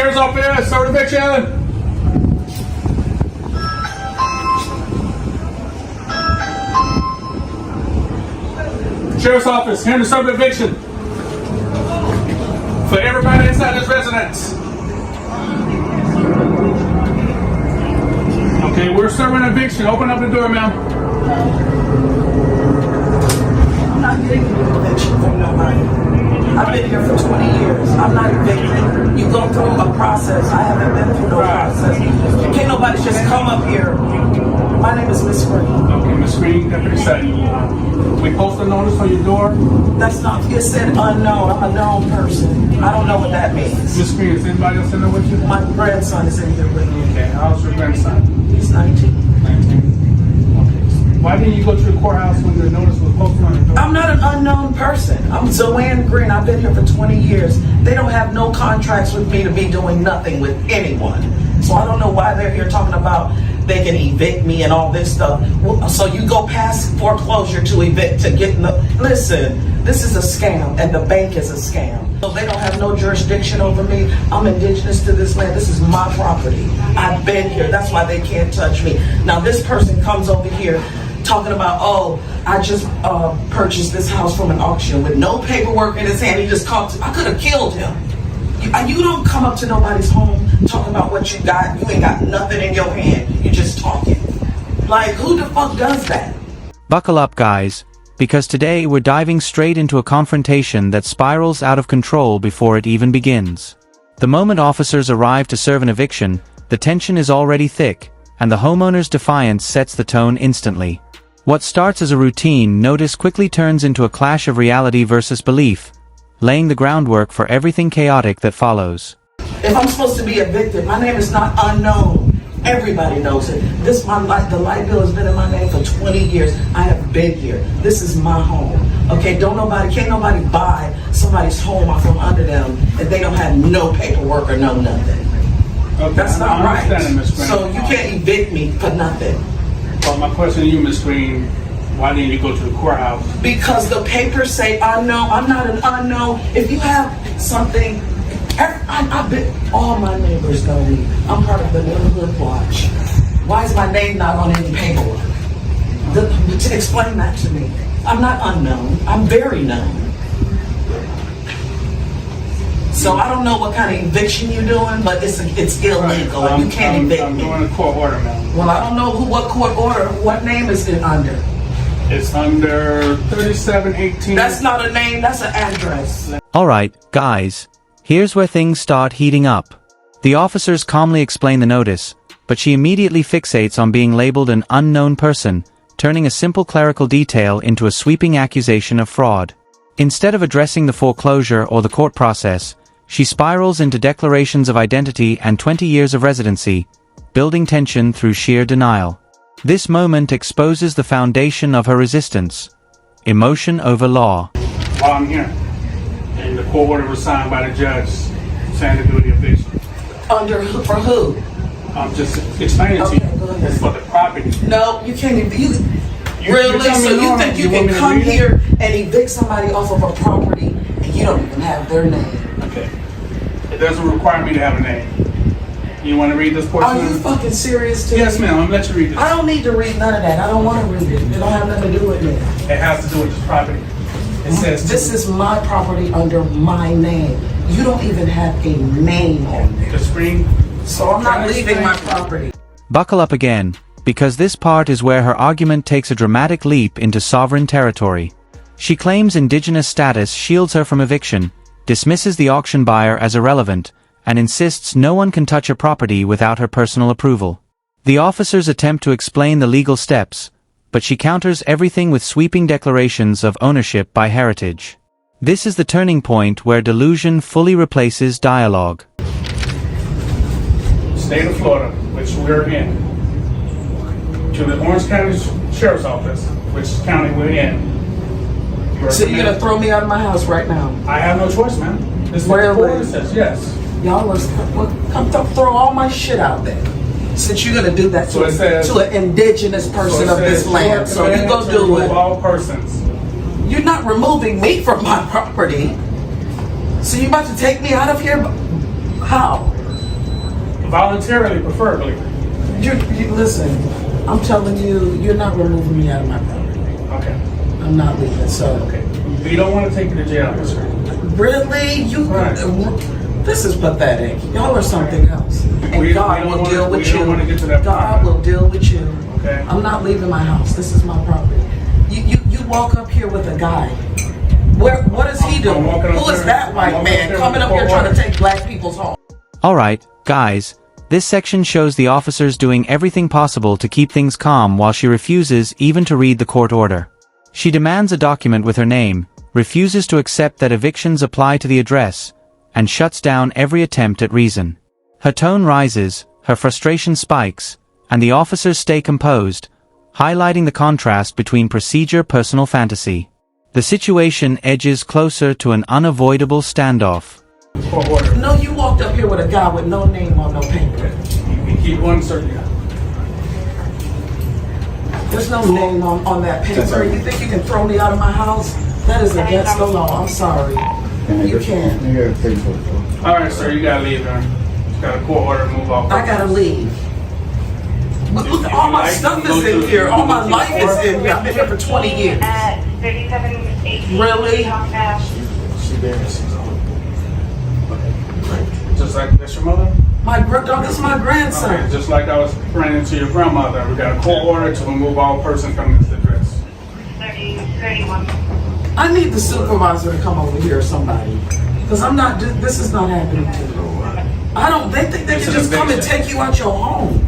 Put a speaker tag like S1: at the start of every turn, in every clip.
S1: Sheriff's Office, serve eviction. Sheriff's Office, here to serve eviction for everybody inside this residence. Okay, we're serving eviction. Open up the door, ma'am.
S2: I'm not getting an eviction from nobody. I've been here for 20 years. I'm not evicted. You go through a process. I haven't been through no process. Can't nobody just come up here. My name is Miss Green.
S1: Okay, Miss Green, Deputy Sutton. We post a notice on your door.
S2: That's not, it said unknown. I'm a known person. I don't know what that means.
S1: Miss Green, is anybody else in there with you?
S2: My grandson is in here with me.
S1: Okay, how's your grandson?
S2: He's 19.
S1: 19. Why didn't you go to the courthouse when the notice was posted on the door?
S2: I'm not an unknown person. I'm Zoanne Green. I've been here for 20 years. They don't have no contracts with me to be doing nothing with anyone. So I don't know why they're here talking about they can evict me and all this stuff. So you go past foreclosure to evict to get no. Listen, this is a scam and the bank is a scam. So they don't have no jurisdiction over me. I'm indigenous to this land. This is my property. I've been here. That's why they can't touch me. Now this person comes over here talking about, oh, I just purchased this house from an auction with no paperwork in his hand. He just called. I could have killed him. You don't come up to nobody's home talking about what you got. You ain't got nothing in your hand. You just talking. Like, who the fuck does that?
S3: Buckle up, guys, because today we're diving straight into a confrontation that spirals out of control before it even begins. The moment officers arrive to serve an eviction, the tension is already thick, and the homeowner's defiance sets the tone instantly. What starts as a routine notice quickly turns into a clash of reality versus belief, laying the groundwork for everything chaotic that follows.
S2: If I'm supposed to be evicted, my name is not unknown. Everybody knows it. The light bill has been in my name for 20 years. I have been here. This is my home. Okay, can't nobody buy somebody's home off from under them if they don't have no paperwork or no nothing.
S1: Okay,
S2: That's not right. So you
S1: Green.
S2: can't evict me for nothing.
S1: Well, my question to you, Miss Green, why didn't you go to the courthouse?
S2: Because the papers say unknown. I'm not an unknown. If you have something, I've been, all my neighbors know me. I'm part of the neighborhood watch. Why is my name not on any paperwork? Explain that to me. I'm not unknown. I'm very known. So I don't know what kind of eviction you're doing, but it's illegal. And you can't evict
S1: I'm
S2: me.
S1: doing a court order, ma'am.
S2: Well, I don't know what court order. What name is it under?
S1: It's under 3718.
S2: That's not a name. That's an address.
S3: Alright, guys. Here's where things start heating up. The officers calmly explain the notice, but she immediately fixates on being labeled an unknown person, turning a simple clerical detail into a sweeping accusation of fraud. Instead of addressing the foreclosure or the court process, she spirals into declarations of identity and 20 years of residency, building tension through sheer denial. This moment exposes the foundation of her resistance: emotion over law.
S1: While I'm here, and the court order was signed by the judge saying to do the eviction.
S2: For who?
S1: I'm just explaining to you.
S2: Go ahead.
S1: It's for the property.
S2: No, you can't even. Really?
S1: tell me
S2: So you
S1: no,
S2: think you
S1: you
S2: can
S1: want me to
S2: come
S1: read it?
S2: here and evict somebody off of a property and you don't even have their name?
S1: Okay. It doesn't require me to have a name. You want to read this portion?
S2: Are you fucking serious, too?
S1: Yes, ma'am. I'm gonna let you read this.
S2: I don't need to read none of that. I don't want to read it. It don't have nothing to do with me.
S1: It has to do with this property. It says
S2: This is my property under my name. You don't even have a name on there.
S1: the screen.
S2: So I'm not leaving my property.
S3: Buckle up again, because this part is where her argument takes a dramatic leap into sovereign territory. She claims Indigenous status shields her from eviction, dismisses the auction buyer as irrelevant, and insists no one can touch her property without her personal approval. The officers attempt to explain the legal steps, but she counters everything with sweeping declarations of ownership by heritage. This is the turning point where delusion fully replaces dialogue.
S1: State of Florida, which we're in, to the Orange County Sheriff's Office, which county we're in.
S2: So you're going to throw me out of my house right now?
S1: I have no choice, ma'am. This is what the court order says, yes.
S2: Y'all come throw all my shit out there. Since you're gonna do that to an indigenous person of this land, so you go do it.
S1: All persons.
S2: You're not removing me from my property. So you about to take me out of here? How?
S1: Voluntarily, preferably.
S2: You listen, I'm telling you, you're not removing me out of my property.
S1: Okay.
S2: I'm not leaving, so.
S1: Okay. We don't want to take you to jail, sir.
S2: Really?
S1: Right.
S2: This is pathetic. Y'all are something else. And
S1: We
S2: God
S1: don't
S2: will
S1: wanna-
S2: deal with
S1: we don't
S2: you.
S1: wanna get to that
S2: God
S1: point.
S2: will deal with you.
S1: Okay.
S2: I'm not leaving my house. This is my property. You walk up here with a guy. What is he
S1: I'm
S2: doing?
S1: walking up
S2: Who is
S1: there-
S2: that
S1: I'm
S2: white
S1: walking
S2: man
S1: up there
S2: coming
S1: with
S2: up here
S1: the
S2: trying to
S1: water.
S2: take black people's home?
S3: Alright, guys, this section shows the officers doing everything possible to keep things calm while she refuses even to read the court order. She demands a document with her name, refuses to accept that evictions apply to the address, and shuts down every attempt at reason. Her tone rises, her frustration spikes, and the officers stay composed, highlighting the contrast between procedure personal fantasy. The situation edges closer to an unavoidable standoff.
S1: Court order.
S2: No, you walked up here with a guy with no name on no paper.
S1: You keep one certain.
S2: There's no name on that paper. You think you can throw me out of my house? That is against the law. I'm sorry. You can't.
S1: All right, sir, you gotta leave, man. You got a court order to move off.
S2: I gotta leave. But look, all my stuff is in here. All my life is in here. I've been here for 20 years.
S4: At 3718.
S2: Really?
S1: Just like that's your mother?
S2: This is my grandson.
S1: Okay, just like I was praying to your grandmother, we got a court order to remove all persons coming to the address.
S4: 31.
S2: I need the supervisor to come over here or somebody. Because I'm not, this is not happening to me. I don't, they think they
S1: It's
S2: can
S1: an
S2: just come and
S1: eviction.
S2: take you out your home.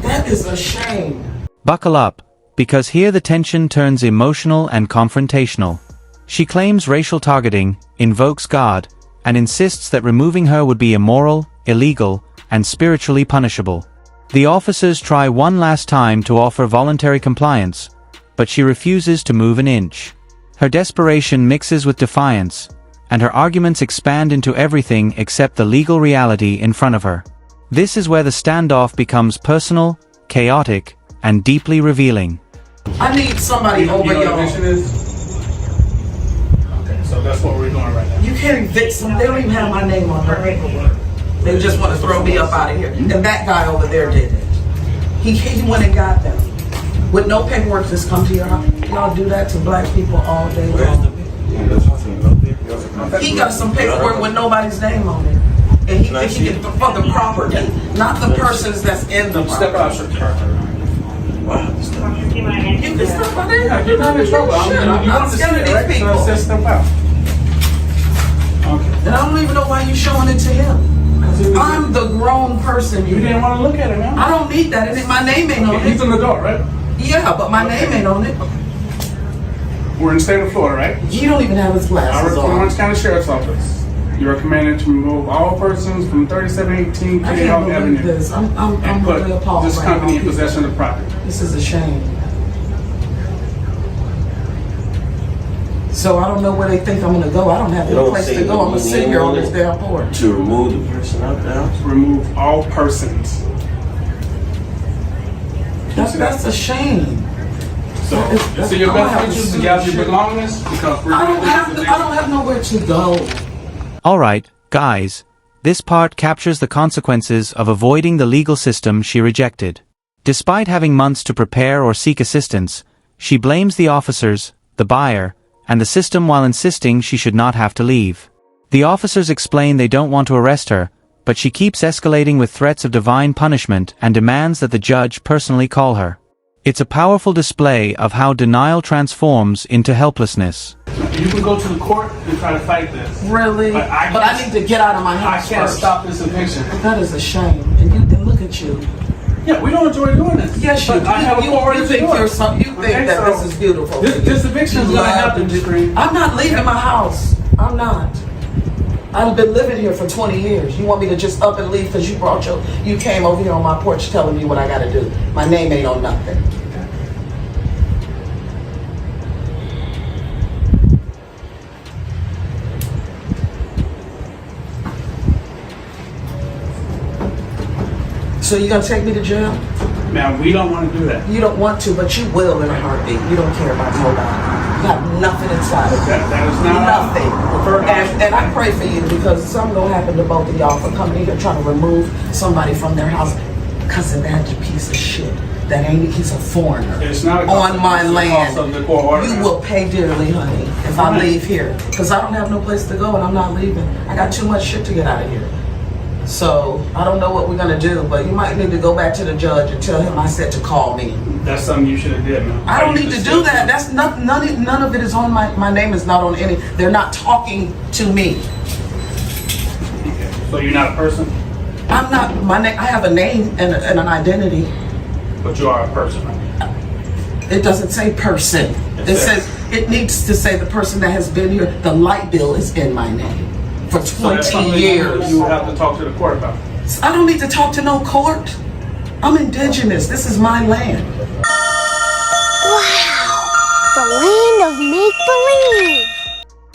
S2: That is a shame.
S3: Buckle up, because here the tension turns emotional and confrontational. She claims racial targeting, invokes God, and insists that removing her would be immoral, illegal, and spiritually punishable. The officers try one last time to offer voluntary compliance, but she refuses to move an inch. Her desperation mixes with defiance, and her arguments expand into everything except the legal reality in front of her. This is where the standoff becomes personal, chaotic, and deeply revealing.
S2: I need somebody over
S1: You know what
S2: y'all.
S1: eviction is? Okay, so that's what we're doing right now.
S2: You can't evict some. They don't even have my name on their paperwork. They just want to throw me up out of here. And that guy over there did it. He went and got them. With no paperwork, just come to your house. Y'all do that to black people all day long. He got some paperwork with nobody's name on it. And he thinks he can for the property, not the persons that's in the
S1: Step
S2: property.
S1: out, sir.
S2: You can step out there.
S1: Yeah, you're not in trouble.
S2: Shit, I'm
S1: You
S2: not
S1: want to see
S2: scared of
S1: it,
S2: these
S1: right? So
S2: people.
S1: it says step out. Okay.
S2: And I don't even know why you showing it to him. I'm the grown person.
S1: You didn't want to look at it, man.
S2: I don't need that. And my name ain't on
S1: He's
S2: it.
S1: in the door, right?
S2: Yeah, but my name ain't on it.
S1: We're in the state of Florida, right?
S2: He don't even have his
S1: I work
S2: glasses
S1: for the
S2: on.
S1: Orange County Sheriff's Office. You are commanded to remove all persons from 3718
S2: I
S1: King
S2: can't believe
S1: Avenue
S2: this. I'm
S1: and put
S2: really appalled
S1: this
S2: right
S1: company
S2: now.
S1: in possession of the property.
S2: This is a shame. So I don't know where they think I'm gonna go. I don't have
S5: They
S2: no
S5: don't
S2: place
S5: say
S2: to go. I'm gonna
S5: no
S2: sit here on this
S5: name
S2: damn porch.
S5: to remove the person out the house.
S1: Remove all persons.
S2: That's a shame.
S1: So,
S2: That's-
S1: so your
S2: I'm gonna have
S1: best
S2: to
S1: interest
S2: sue
S1: to gather
S2: the
S1: your
S2: shit.
S1: belongings because we're
S2: I don't have nowhere to go.
S3: Alright, guys, this part captures the consequences of avoiding the legal system she rejected. Despite having months to prepare or seek assistance, she blames the officers, the buyer, and the system while insisting she should not have to leave. The officers explain they don't want to arrest her, but she keeps escalating with threats of divine punishment and demands that the judge personally call her. It's a powerful display of how denial transforms into helplessness.
S1: You can go to the court and try to fight this.
S2: Really?
S1: But I
S2: But I need to get out of my
S1: I
S2: house
S1: can't
S2: first.
S1: stop this eviction.
S2: That is a shame. And look at you.
S1: Yeah, we don't enjoy doing this.
S2: Yes, you
S1: But I have a
S2: do.
S1: court order
S2: You
S1: to
S2: think
S1: do it.
S2: you're some. You think
S1: Okay,
S2: that
S1: so
S2: this is beautiful.
S1: This eviction is
S2: You
S1: going to
S2: love
S1: happen.
S2: to do- I'm not leaving my house. I'm not. I've been living here for 20 years. You want me to just up and leave because you came over here on my porch telling me what I got to do. My name ain't on nothing. So you gonna take me to jail?
S1: Man, we don't want to do that.
S2: You don't want to, but you will in a heartbeat. You don't care about nobody. have nothing inside of you.
S1: That is not preferred option.
S2: Nothing. And I pray for you because something gonna happen to both of y'all for coming in here trying to remove somebody from their house because of that piece of shit. That ain't, he's a foreigner
S1: It's not a
S2: on my
S1: it's a
S2: land.
S1: cost of the court order.
S2: You will pay dearly, honey, if I leave here. Because I don't have no place to go and I'm not leaving. I got too much shit to get out of here. So I don't know what we're gonna do, but you might need to go back to the judge and tell him I said to call me.
S1: That's something you should have did, man.
S2: I don't need to do that. That's not none of it is on my name is not on any. They're not talking to me.
S1: Okay. So you're not a person,
S2: I'm not my name. I have a name and an identity.
S1: but you are a person.
S2: It doesn't say person. It says it needs to say the person that has been here. The light bill is in my name for
S1: So that's
S2: 20
S1: something
S2: years.
S1: you have to talk to the court about.
S2: I don't need to talk to no court. I'm indigenous. This is my land.
S6: Wow, the land of make-believe.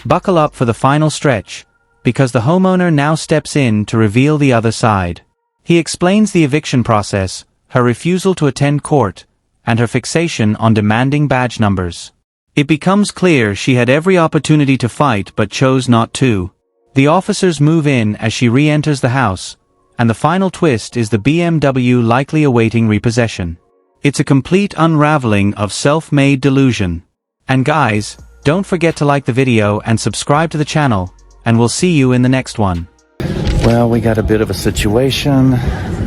S3: Buckle up for the final stretch, because the homeowner now steps in to reveal the other side. He explains the eviction process, her refusal to attend court, and her fixation on demanding badge numbers. It becomes clear she had every opportunity to fight but chose not to. The officers move in as she re-enters the house, and the final twist is the BMW likely awaiting repossession. It's a complete unraveling of self-made delusion. And guys, don't forget to like the video and subscribe to the channel, and we'll see you in the next one.
S7: Well, we got a bit of a situation.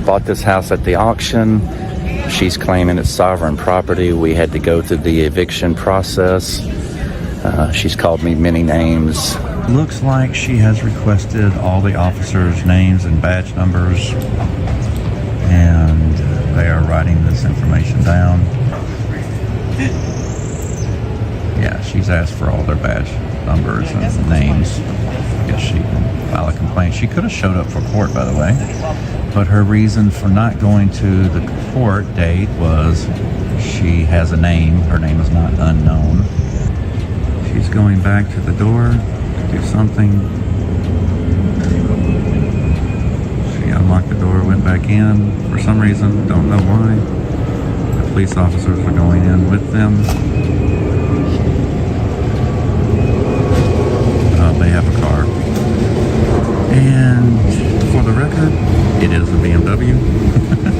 S7: Bought this house at the auction. She's claiming it's sovereign property. We had to go through the eviction process. She's called me many names.
S8: Looks like she has requested all the officers' names and badge numbers, and they are writing this information down. Yeah, she's asked for all their badge numbers and names. I guess she can file a complaint. She could have showed up for court, by the way, but her reason for not going to the court date was she has a name. Her name is not unknown. She's going back to the door to do something. She unlocked the door, went back in for some reason, don't know why. The police officers are going in with them. They have a car. And for the record, it is a BMW.